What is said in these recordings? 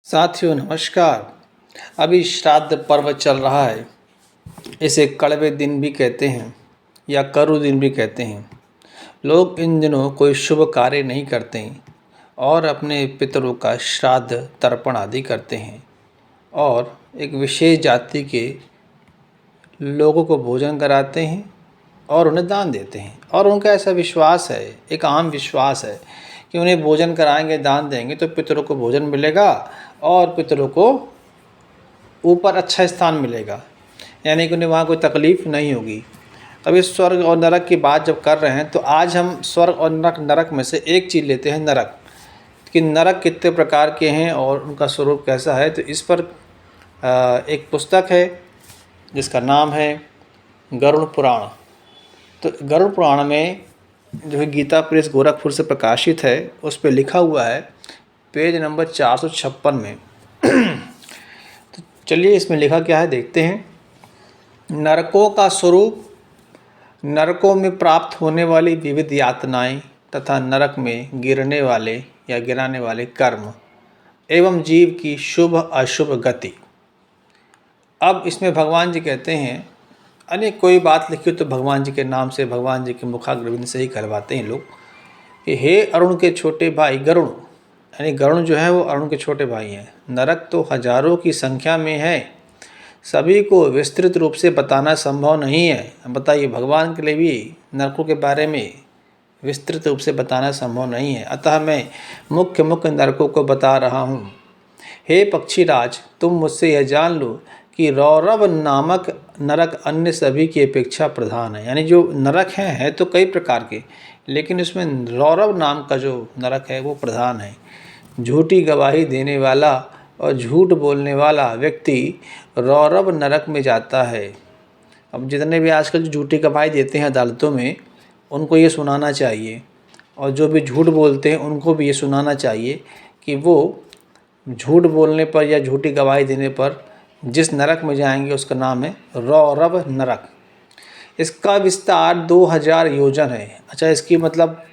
साथियों नमस्कार। अभी श्राद्ध पर्व चल रहा है। इसे कड़वे दिन भी कहते हैं या करु दिन भी कहते हैं। लोग इन दिनों कोई शुभ कार्य नहीं करते हैं और अपने पितरों का श्राद्ध तर्पण आदि करते हैं और एक विशेष जाति के लोगों को भोजन कराते हैं और उन्हें दान देते हैं। और उनका ऐसा विश्वास है, एक आम विश्वास है कि उन्हें भोजन कराएंगे, दान देंगे तो पितरों को भोजन मिलेगा और पितरों को ऊपर अच्छा स्थान मिलेगा, यानी कि उन्हें वहाँ कोई तकलीफ़ नहीं होगी। अभी स्वर्ग और नरक की बात जब कर रहे हैं तो आज हम स्वर्ग और नरक में से एक चीज़ लेते हैं, नरक। कि नरक कितने प्रकार के हैं और उनका स्वरूप कैसा है, तो इस पर एक पुस्तक है जिसका नाम है गरुड़ पुराण। तो गरुड़ पुराण में जो है गीता प्रेस गोरखपुर से प्रकाशित है, उस पर लिखा हुआ है पेज नंबर 456 में। तो चलिए इसमें लिखा क्या है देखते हैं। नरकों का स्वरूप, नरकों में प्राप्त होने वाली विविध यातनाएं तथा नरक में गिरने वाले या गिराने वाले कर्म एवं जीव की शुभ अशुभ गति। अब इसमें भगवान जी कहते हैं, अनेक कोई बात लिखी तो भगवान जी के नाम से, भगवान जी के मुखाग्रविंद से ही करवाते हैं लोग कि हे अरुण के छोटे भाई गरुण, यानी गरुण जो है वो अरुण के छोटे भाई हैं। नरक तो हजारों की संख्या में है, सभी को विस्तृत रूप से बताना संभव नहीं है। बताइए, भगवान के लिए भी नरकों के बारे में विस्तृत रूप से बताना संभव नहीं है, अतः मैं मुख्य मुख्य नरकों को बता रहा हूँ। हे पक्षीराज, तुम मुझसे यह जान लो कि रौरव नामक नरक अन्य सभी की अपेक्षा प्रधान है। यानी जो नरक हैं तो कई प्रकार के, लेकिन उसमें रौरव नाम का जो नरक है वो प्रधान है। झूठी गवाही देने वाला और झूठ बोलने वाला व्यक्ति रौरव नरक में जाता है। अब जितने भी आजकल जो झूठी गवाही देते हैं अदालतों में, उनको ये सुनाना चाहिए, और जो भी झूठ बोलते हैं उनको भी ये सुनाना चाहिए कि वो झूठ बोलने पर या झूठी गवाही देने पर जिस नरक में जाएंगे उसका नाम है रौरव नरक। इसका विस्तार 2000 योजन है। अच्छा, इसकी मतलब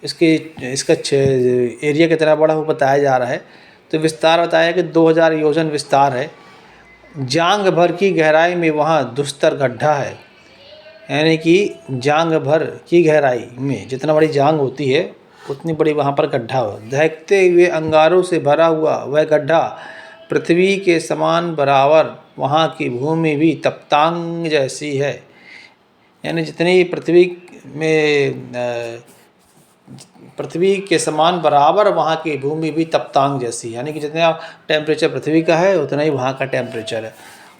इसका एरिया कितना बड़ा वो बताया जा रहा है। तो विस्तार बताया कि 2000 योजन विस्तार है। जांग भर की गहराई में वहाँ दुस्तर गड्ढा है, यानी कि जांग भर की गहराई में जितना बड़ी जांग होती है उतनी बड़ी वहाँ पर गड्ढा हो। दहकते हुए अंगारों से भरा हुआ वह गड्ढा पृथ्वी के समान बराबर, वहाँ की भूमि भी तप्तांग जैसी है। यानी जितनी पृथ्वी के समान बराबर वहाँ की भूमि भी तप्तांग जैसी, यानी कि जितना टेम्परेचर पृथ्वी का है उतना ही वहाँ का टेम्परेचर है।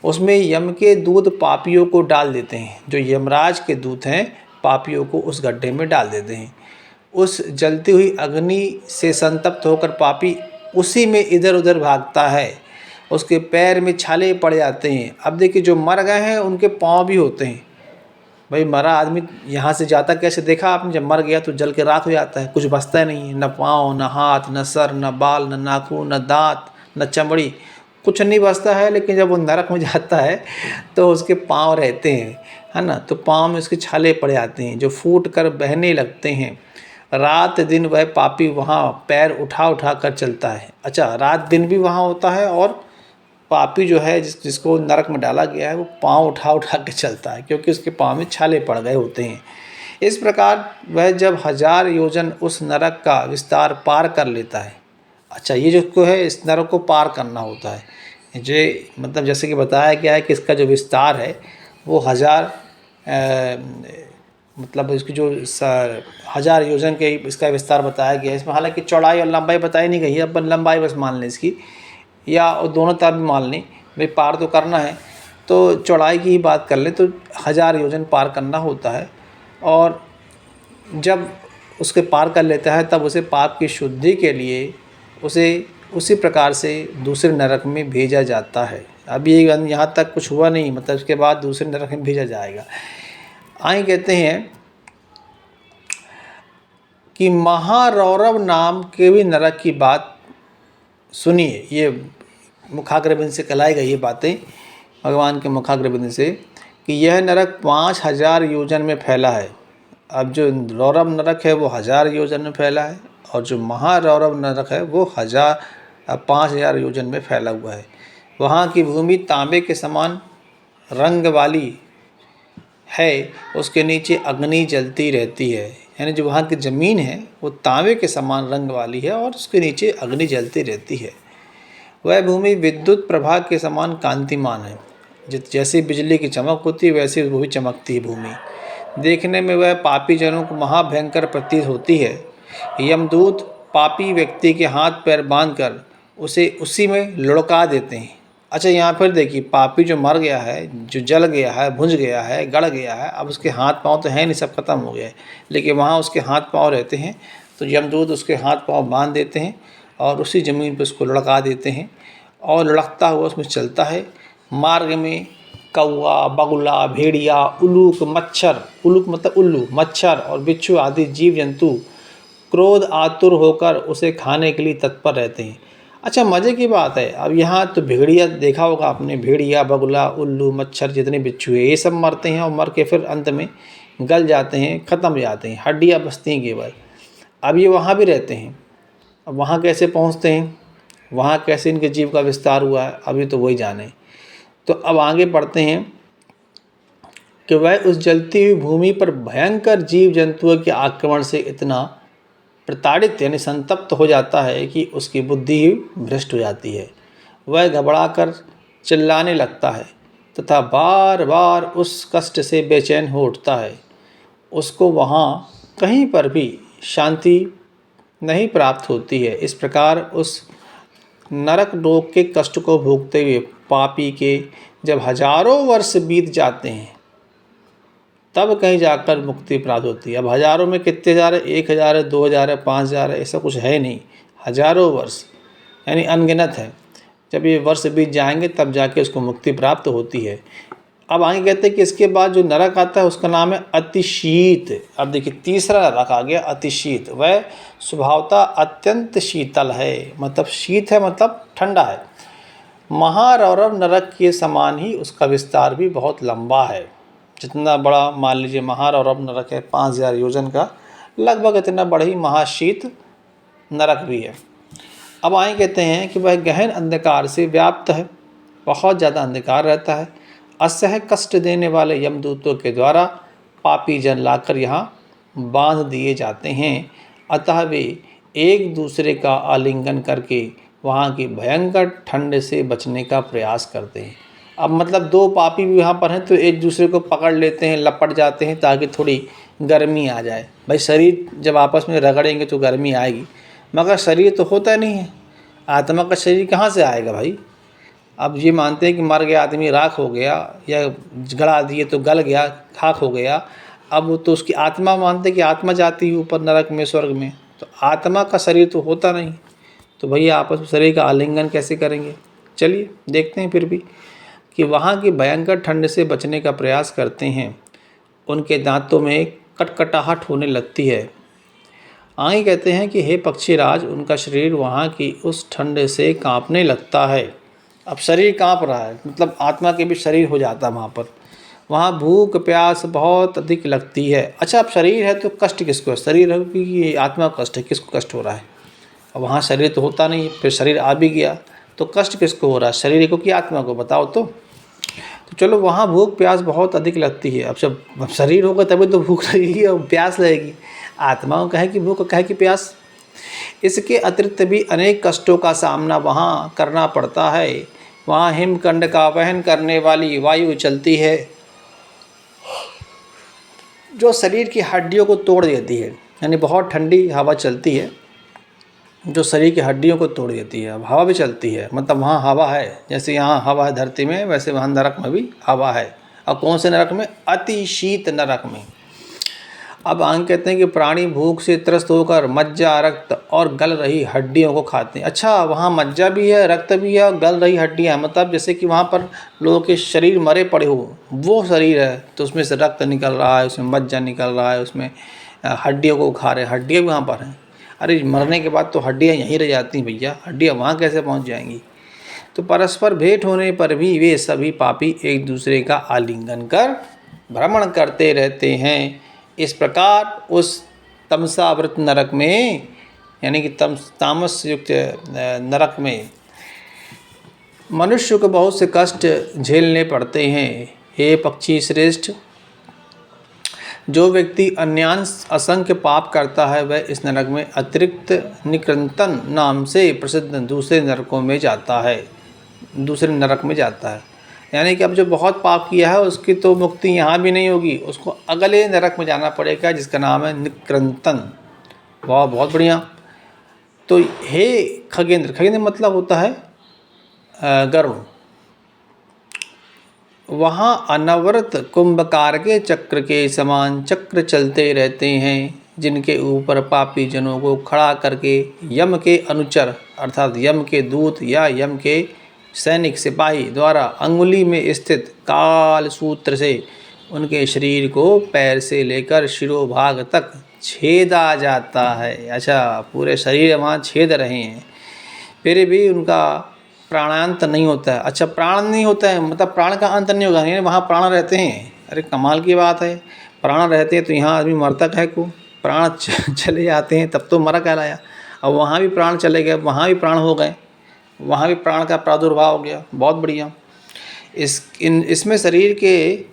उसमें यम के दूत पापियों को डाल देते हैं, जो यमराज के दूत हैं पापियों को उस गड्ढे में डाल देते हैं। उस जलती हुई अग्नि से संतप्त होकर पापी उसी में इधर उधर भागता है, उसके पैर में छाले पड़ जाते हैं। अब देखिए, जो मर गए हैं उनके पाँव भी होते हैं। भाई, मरा आदमी यहाँ से जाता कैसे देखा आपने? जब मर गया तो जल के राख हो जाता है, कुछ बचता नहीं है, न पाँव, न हाथ, न सर, न बाल, न नाखून, न दांत, न चमड़ी, कुछ नहीं बचता है। लेकिन जब वो नरक में जाता है तो उसके पाँव रहते हैं, है ना। तो पाँव में उसके छाले पड़ जाते हैं जो फूट कर बहने लगते हैं। रात दिन वह पापी वहाँ पैर उठा उठा कर चलता है। अच्छा, रात दिन भी वहाँ होता है और पापी जो है जिसको नरक में डाला गया है वो पाँव उठा उठा के चलता है, क्योंकि उसके पाँव में छाले पड़ गए होते हैं। इस प्रकार वह जब 1000 योजन उस नरक का विस्तार पार कर लेता है। अच्छा, ये जो है इस नरक को पार करना होता है। जो मतलब जैसे कि बताया गया है कि इसका जो विस्तार है वो 1000 मतलब इसकी जो 1000 योजन के इसका विस्तार बताया गया है। इसमें हालांकि चौड़ाई और लंबाई बताई नहीं गई है, अपन लंबाई बस मान लें इसकी, या दोनों तरफ भी मान लें। भाई, पार तो करना है तो चौड़ाई की ही बात कर लें तो 1000 योजन पार करना होता है। और जब उसके पार कर लेता है तब उसे पाप की शुद्धि के लिए उसे उसी प्रकार से दूसरे नरक में भेजा जाता है। अभी यहाँ तक कुछ हुआ नहीं, मतलब उसके बाद दूसरे नरक में भेजा जाएगा। आए कहते हैं कि महारौरव नाम के भी नरक की बात सुनिए। ये मुखाग्रबिंद से कलाई गई ये बातें भगवान के मुखाग्रबिंद से कि यह नरक 5000 योजन में फैला है। अब जो रौरव नरक है वो 1000 योजन में फैला है और जो महारौरव नरक है वो अब 5000 योजन में फैला हुआ है। वहाँ की भूमि तांबे के समान रंग वाली है, उसके नीचे अग्नि जलती रहती है। यानी जो वहाँ की ज़मीन है वो तांबे के समान रंग वाली है और उसके नीचे अग्नि जलती रहती है। वह भूमि विद्युत प्रभा के समान कांतिमान है। जैसे बिजली की चमक होती है वैसे वो भी चमकती है भूमि। देखने में वह पापी जनों को महाभयंकर प्रतीत होती है। यमदूत पापी व्यक्ति के हाथ पैर बांधकर उसे उसी में लुढ़का देते हैं। अच्छा, यहाँ पर देखिए, पापी जो मर गया है, जो जल गया है, भुंज गया है, गड़ गया है, अब उसके हाथ पाँव तो है नहीं, सब खत्म हो गया है, लेकिन वहाँ उसके हाथ पाँव रहते हैं। तो यमदूत उसके हाथ पाँव बांध देते हैं और उसी ज़मीन पर उसको लुढ़का देते हैं और लुढ़कता हुआ उसमें चलता है। मार्ग में कौआ, बगुला, भेड़िया, उल्लूक, मच्छर, उल्लूक मतलब उल्लू, मच्छर और बिच्छू आदि जीव जंतु क्रोध आतुर होकर उसे खाने के लिए तत्पर रहते हैं। अच्छा, मज़े की बात है, अब यहाँ तो भेड़िया देखा होगा आपने, भेड़िया, बगुला, उल्लू, मच्छर, जितने बिच्छू है ये सब मरते हैं और मर के फिर अंत में गल जाते हैं, ख़त्म हो जाते हैं, हड्डियाँ बचती हैं केवल। अब ये वहाँ भी रहते हैं। अब वहाँ कैसे पहुँचते हैं, वहाँ कैसे इनके जीव का विस्तार हुआ है, अभी तो वही जाने। तो अब आगे बढ़ते हैं कि वह उस जलती हुई भूमि पर भयंकर जीव जंतुओं के आक्रमण से इतना प्रताड़ित यानी संतप्त हो जाता है कि उसकी बुद्धि ही भ्रष्ट हो जाती है। वह घबराकर चिल्लाने लगता है तथा बार बार उस कष्ट से बेचैन हो उठता है। उसको वहाँ कहीं पर भी शांति नहीं प्राप्त होती है। इस प्रकार उस नरक लोक के कष्ट को भोगते हुए पापी के जब हजारों वर्ष बीत जाते हैं तब कहीं जाकर मुक्ति प्राप्त होती है। अब हज़ारों में कितने हज़ार है, 1000 है, 2000 है, 5000 है, ऐसा कुछ है नहीं, हजारों वर्ष यानी अनगिनत है। जब ये वर्ष बीत जाएंगे तब जाके उसको मुक्ति प्राप्त होती है। अब आगे कहते हैं कि इसके बाद जो नरक आता है उसका नाम है अतिशीत। अब देखिए, तीसरा नरक आ गया अतिशीत। वह स्वभावतः अत्यंत शीतल है, मतलब शीत है मतलब ठंडा है। महारौरव नरक के समान ही उसका विस्तार भी बहुत लंबा है। जितना बड़ा मान लीजिए महारौरव नरक है 5000 योजन का, लगभग इतना बड़ा ही महाशीत नरक भी है। अब आए कहते हैं कि वह गहन अंधकार से व्याप्त है, बहुत ज़्यादा अंधकार रहता है। असह्य कष्ट देने वाले यमदूतों के द्वारा पापी जन लाकर यहाँ बांध दिए जाते हैं। अतः वे एक दूसरे का आलिंगन करके वहाँ की भयंकर ठंड से बचने का प्रयास करते हैं। अब मतलब दो पापी भी यहाँ पर हैं तो एक दूसरे को पकड़ लेते हैं, लपट जाते हैं ताकि थोड़ी गर्मी आ जाए। भाई शरीर जब आपस में रगड़ेंगे तो गर्मी आएगी, मगर शरीर तो होता नहीं है, आत्मा का शरीर कहाँ से आएगा भाई। अब ये मानते हैं कि मर गया आदमी राख हो गया या गला दिए तो गल गया, खाक हो गया। अब वो तो उसकी आत्मा मानते हैं कि आत्मा जाती है ऊपर नरक में, स्वर्ग में, तो आत्मा का शरीर तो होता नहीं। तो भैया आपस में शरीर का आलिंगन कैसे करेंगे। चलिए देखते हैं फिर भी कि वहाँ की भयंकर ठंड से बचने का प्रयास करते हैं। उनके दांतों में कटकटाहट होने लगती है। आगे कहते हैं कि हे पक्षीराज, उनका शरीर वहाँ की उस ठंड से कांपने लगता है। अब शरीर कांप रहा है, मतलब आत्मा के भी शरीर हो जाता है वहाँ पर। वहाँ भूख प्यास बहुत अधिक लगती है। अच्छा, अब शरीर है तो कष्ट किसको है, शरीर है कि आत्मा कष्ट है, किसको कष्ट हो रहा है। अब वहाँ शरीर तो होता नहीं, फिर शरीर आ भी गया तो कष्ट किसको हो रहा है, शरीर को कि आत्मा को, बताओ तो चलो वहाँ भूख प्यास बहुत अधिक लगती है। अब जब शरीर होगा तभी तो भूख लगेगी और प्यास लगेगी। आत्माओं कहे कि भूख, कहे कि प्यास। इसके अतिरिक्त भी अनेक कष्टों का सामना वहाँ करना पड़ता है। वहाँ हिमखंड का वहन करने वाली वायु चलती है जो शरीर की हड्डियों को तोड़ देती है। यानी बहुत ठंडी हवा चलती है जो शरीर की हड्डियों को तोड़ देती है। अब हवा भी चलती है, मतलब वहाँ हवा है, जैसे यहाँ हवा है धरती में, वैसे वहाँ नरक में भी हवा है। और कौन से नरक में, अति शीत नरक में। अब आगे कहते हैं कि प्राणी भूख से त्रस्त होकर मज्जा, रक्त और गल रही हड्डियों को खाते हैं। अच्छा, वहाँ मज्जा भी है, रक्त भी है और गल रही हड्डियाँ, मतलब जैसे कि वहाँ पर लोगों के शरीर मरे पड़े हो, वो शरीर है तो उसमें से रक्त निकल रहा है, उसमें मज्जा निकल रहा है, उसमें हड्डियों को खा रहे हैं, हड्डियाँ भी वहाँ पर हैं। अरे मरने के बाद तो हड्डियाँ यहीं रह जाती हैं भैया, हड्डियाँ वहाँ कैसे पहुँच जाएंगी। तो परस्पर भेंट होने पर भी वे सभी पापी एक दूसरे का आलिंगन कर भ्रमण करते रहते हैं। इस प्रकार उस तमसावृत नरक में यानी कि तामस युक्त नरक में मनुष्य को बहुत से कष्ट झेलने पड़ते हैं। हे पक्षी श्रेष्ठ, जो व्यक्ति अन्यांश असंख्य पाप करता है वह इस नरक में अतिरिक्त निकृंतन नाम से प्रसिद्ध दूसरे नरकों में जाता है, दूसरे नरक में जाता है। यानी कि अब जो बहुत पाप किया है उसकी तो मुक्ति यहाँ भी नहीं होगी, उसको अगले नरक में जाना पड़ेगा जिसका नाम है निकृंतन। वाह, बहुत बढ़िया। तो हे खगेंद्र, खगेंद्र मतलब होता है गरुड़, वहाँ अनवरत कुंभकार के चक्र के समान चक्र चलते रहते हैं, जिनके ऊपर पापी जनों को खड़ा करके यम के अनुचर अर्थात यम के दूत या यम के सैनिक सिपाही द्वारा अंगुली में स्थित काल सूत्र से उनके शरीर को पैर से लेकर शिरोभाग तक छेदा जाता है। अच्छा, पूरे शरीर वहाँ छेद रहे हैं, फिर भी उनका प्राणांत नहीं होता है। अच्छा, प्राण नहीं होता है मतलब प्राण का अंत नहीं होगा, नहीं वहाँ प्राण रहते हैं। अरे कमाल की बात है, प्राण रहते हैं तो यहाँ आदमी मरता है को, प्राण चले जाते हैं तब तो मरा कहलाया। अब वहाँ भी प्राण चले गए, वहाँ भी प्राण हो गए, वहाँ भी प्राण का प्रादुर्भाव हो गया। बहुत बढ़िया। इसमें शरीर के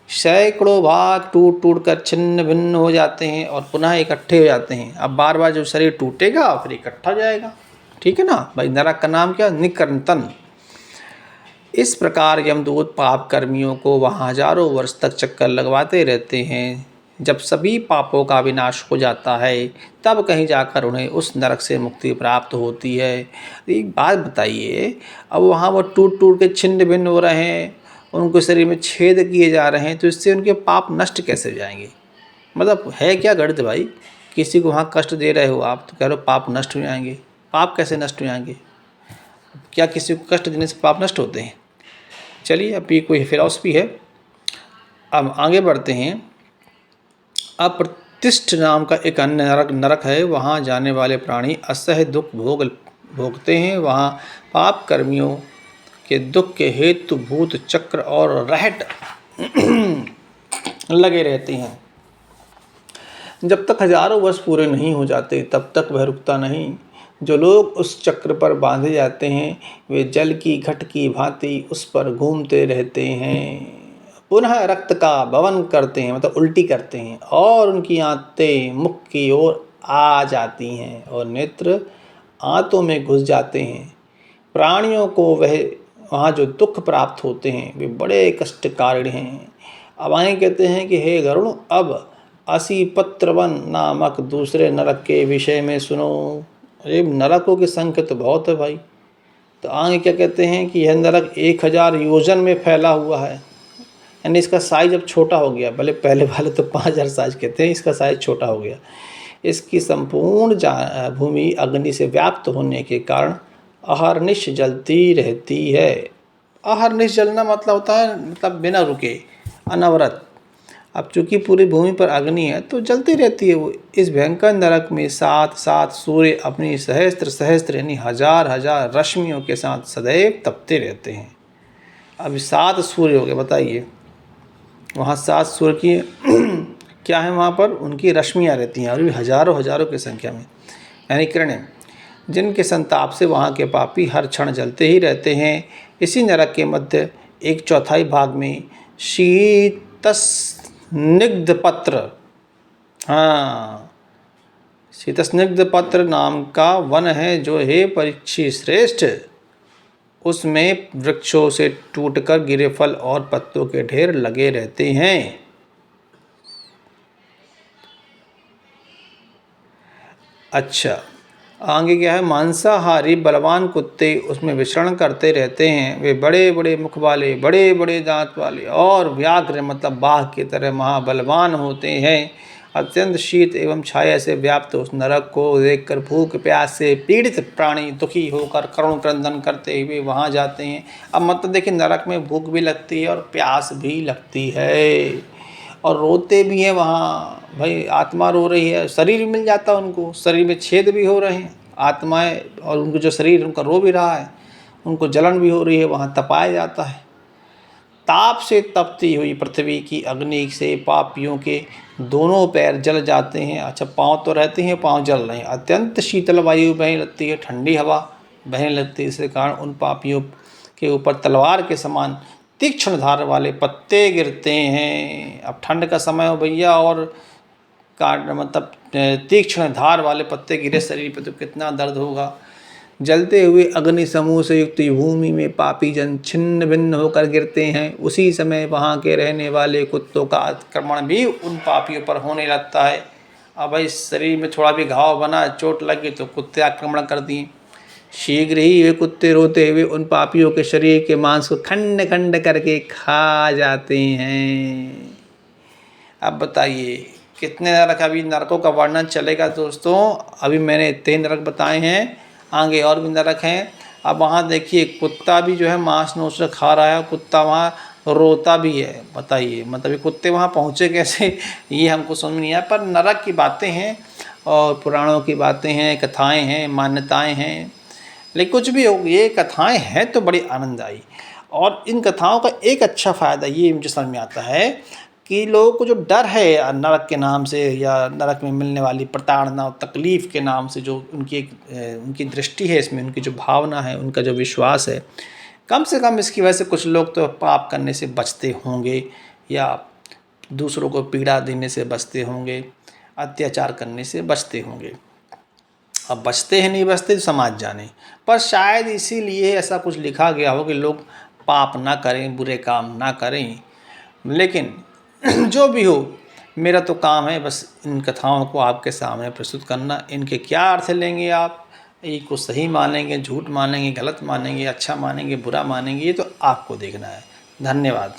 सैकड़ों भाग टूट टूट कर छिन्न भिन्न हो जाते हैं और पुनः इकट्ठे हो जाते हैं। अब बार बार जब शरीर टूटेगा फिर इकट्ठा हो जाएगा, ठीक है ना भाई। नरक का नाम क्या? निकृंतन। इस प्रकार यमदूत पाप कर्मियों को वहाँ हजारों वर्ष तक चक्कर लगवाते रहते हैं। जब सभी पापों का विनाश हो जाता है तब कहीं जाकर उन्हें उस नरक से मुक्ति प्राप्त होती है। एक बात बताइए, अब वहाँ वो टूट टूट के छिन्न भिन्न हो रहे हैं, उनके शरीर में छेद किए जा रहे हैं, तो इससे उनके पाप नष्ट कैसे हो जाएंगे? मतलब है क्या गणित भाई? किसी को वहाँ कष्ट दे रहे हो आप तो कह रहे हो पाप नष्ट हो जाएंगे। पाप कैसे नष्ट हो जाएंगे? क्या किसी को कष्ट देने से पाप नष्ट होते हैं? चलिए, अब ये कोई फिलॉसफी है। अब आगे बढ़ते हैं। अप्रतिष्ठ नाम का एक अन्य नरक है। वहाँ जाने वाले प्राणी असह्य दुख भोगते हैं। वहाँ पाप कर्मियों के दुख के हेतु भूत चक्र और रहट लगे रहते हैं। जब तक हजारों वर्ष पूरे नहीं हो जाते तब तक वह रुकता नहीं। जो लोग उस चक्र पर बांधे जाते हैं वे जल की घट की भांति उस पर घूमते रहते हैं, पुनः रक्त का भवन करते हैं मतलब उल्टी करते हैं, और उनकी आंतें मुख की ओर आ जाती हैं और नेत्र आंतों में घुस जाते हैं। प्राणियों को वहाँ जो दुख प्राप्त होते हैं वे बड़े कष्टकारी हैं। अब आगे कहते हैं कि हे गरुड़, अब असीपत्रवन नामक दूसरे नरक के विषय में सुनो। अरे नरकों की संख्या तो बहुत है भाई। तो आगे क्या कहते हैं कि यह नरक 1000 योजन में फैला हुआ है, यानी इसका साइज अब छोटा हो गया। भले पहले वाले तो 5000 साइज कहते हैं, इसका साइज छोटा हो गया। इसकी संपूर्ण भूमि अग्नि से व्याप्त होने के कारण अहर्निश जलती रहती है। अहर्निश जलना मतलब होता है मतलब बिना रुके, अनवरत। अब चूँकि पूरी भूमि पर अग्नि है तो जलती रहती है वो। इस भयंकर नरक में 7 सूर्य अपनी सहस्त्र यानी हजार हजार रश्मियों के साथ सदैव तपते रहते हैं। अब 7 सूर्य हो गए, बताइए। वहाँ 7 सूर्य की क्या है, वहाँ पर उनकी रश्मियाँ रहती हैं और भी हजारों हजारों की संख्या में, यानी किरणें, जिनके संताप से वहाँ के पापी हर क्षण जलते ही रहते हैं। इसी नरक के मध्य 1/4 भाग में शीतस्निग्ध पत्र, शीतस्निग्ध पत्र नाम का वन है जो हे परीक्षी श्रेष्ठ, उसमें वृक्षों से टूटकर गिरे फल और पत्तों के ढेर लगे रहते हैं। अच्छा, आगे क्या है? मांसाहारी बलवान कुत्ते उसमें विचरण करते रहते हैं। वे बड़े बड़े मुख वाले, बड़े बड़े दांत वाले और व्याघ्र मतलब बाघ की तरह महाबलवान होते हैं। अत्यंत शीत एवं छाया से व्याप्त उस नरक को देखकर भूख प्यास से पीड़ित प्राणी दुखी होकर करुण क्रंदन करते हुए वहाँ जाते हैं। अब मतलब देखिए, नरक में भूख भी लगती है और प्यास भी लगती है और रोते भी हैं वहाँ। भाई आत्मा रो रही है, शरीर भी मिल जाता है उनको, शरीर में छेद भी हो रहे हैं आत्माएं, और उनको जो शरीर उनका रो भी रहा है, उनको जलन भी हो रही है, वहाँ तपाया जाता है। ताप से तपती हुई पृथ्वी की अग्नि से पापियों के दोनों पैर जल जाते हैं। अच्छा, पाँव तो रहते हैं, पाँव जल रहे हैं। अत्यंत शीतल वायु बहने लगती है, ठंडी हवा बहने लगती है। इसके कारण उन पापियों के ऊपर तलवार के समान तीक्ष्ण धार वाले पत्ते गिरते हैं। अब ठंड का समय हो भैया, और काट मतलब तीक्ष्ण धार वाले पत्ते गिरे शरीर पे तो कितना दर्द होगा। जलते हुए अग्नि समूह से युक्त भूमि में पापी जन छिन्न भिन्न होकर गिरते हैं। उसी समय वहाँ के रहने वाले कुत्तों का आक्रमण भी उन पापियों पर होने लगता है। अब भाई शरीर में थोड़ा भी घाव बना, चोट लगी तो कुत्ते आक्रमण कर दिए। शीघ्र ही वे कुत्ते रोते हुए उन पापियों के शरीर के मांस को खंड खंड करके खा जाते हैं। अब बताइए कितने नरक, अभी नरकों का वर्णन चलेगा दोस्तों। अभी मैंने इतने नरक बताए हैं, आगे और भी नरक हैं। अब वहाँ देखिए कुत्ता भी जो है मांस नोच खा रहा है, कुत्ता वहाँ रोता भी है। बताइए मतलब ये कुत्ते वहाँ पहुँचे कैसे, ये हमको समझ में नहीं आया। पर नरक की बातें हैं और पुराणों की बातें हैं, कथाएँ हैं, मान्यताएँ हैं। लेकिन कुछ भी हो, ये कथाएँ हैं तो बड़ी आनंद आई। और इन कथाओं का एक अच्छा फ़ायदा ये मुझे समझ में आता है कि लोगों को जो डर है नरक के नाम से या नरक में मिलने वाली प्रताड़ना और तकलीफ़ के नाम से, जो उनकी दृष्टि है इसमें, उनकी जो भावना है, उनका जो विश्वास है, कम से कम इसकी वजह से कुछ लोग तो पाप करने से बचते होंगे या दूसरों को पीड़ा देने से बचते होंगे, अत्याचार करने से बचते होंगे। अब बचते हैं नहीं बचते तो समाज जाने, पर शायद इसीलिए ऐसा कुछ लिखा गया हो कि लोग पाप ना करें, बुरे काम ना करें। लेकिन जो भी हो, मेरा तो काम है बस इन कथाओं को आपके सामने प्रस्तुत करना। इनके क्या अर्थ लेंगे आप, एक को सही मानेंगे, झूठ मानेंगे, गलत मानेंगे, अच्छा मानेंगे, बुरा मानेंगे, ये तो आपको देखना है। धन्यवाद।